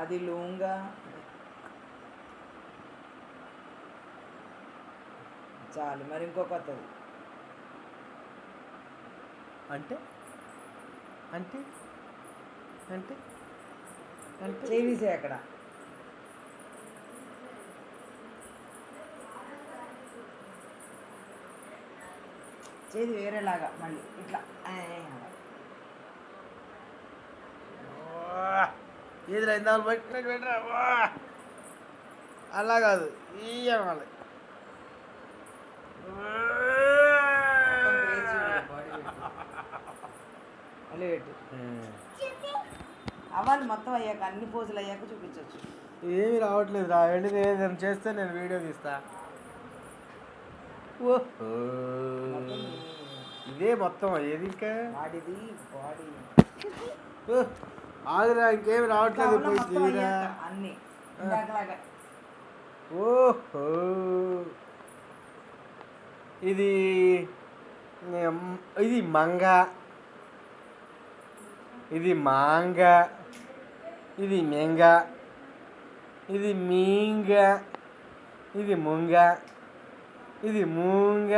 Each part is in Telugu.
అది లూంగా. చాలు మరి ఇంకో కొత్తది అంటే అంటే అంటే అంటే చేసే అక్కడ చేది వేరేలాగా మళ్ళీ ఇట్లా ఏది ఇందాలు పెట్టినా అలా కాదు ఈ అనాలి. మళ్ళీ పెట్టు అవ్వాలి మొత్తం అయ్యాక అన్ని పోజులు అయ్యాక చూపించవచ్చు. ఏమి రావట్లేదు రా వెళ్ళి నేను చేస్తే నేను వీడియో తీస్తా. ఓహో ఇదే మొత్తం ఏది ఇంకా బాడీది బాడీ ఆగురా ఇంకేమి రావట్లేదు అన్ని ఇందాకలాగా. ఓహో ఇది ఇది మంగ, ఇది మాంగ, ఇది మెంగ, ఇది మీంగ, ఇది ముంగ, ఇది మూంగ,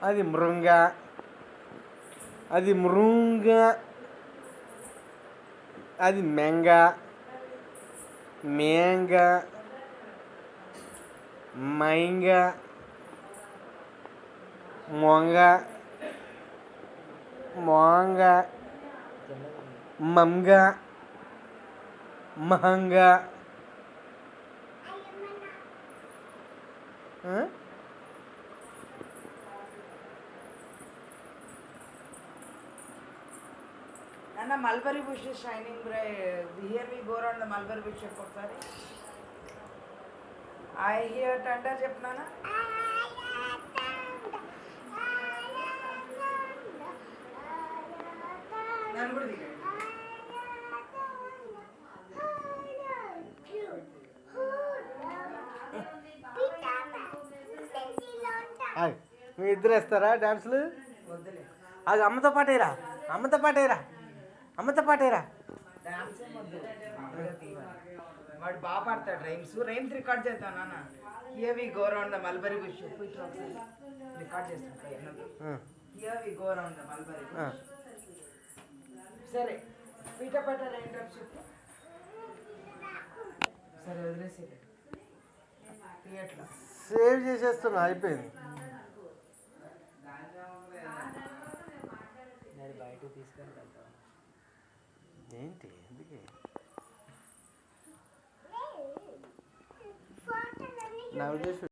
అది మృంగ, అది మృంగ, అది మెంగ, మేంగ, మైంగ, మొంగ, మోంగ, మంగ, మహంగ. అన్న mulberry bush shining here we go round the mulberry bush చెప్పు ఒకసారి. ఐ హియర్ టండర్ చెప్తున్నానా. నన్ను కూడా దిగండి. మీ ఇద్దరు వేస్తారా డాన్సులు? వద్దులే అది అమ్మతో పాటేరా, అమ్మతో పాటేరా, అమ్మతో పాటేరా. వాడు బాగా పాడతాడు రైమ్స్. రైమ్స్ రికార్డ్ చేస్తాను నాన్న. Here we go round the mulberry bush record చేస్తాను. Here we go round the mulberry bush. సరే పీట పట్టారు ఏంటో చెప్పు. సరే వదిలేసి ఎట్లా సేవ్ చేసేస్తున్నా అయిపోయింది. బయటకు తీసుకెళ్తా ఏంటి ఎందుకే నా ఉద్దేశం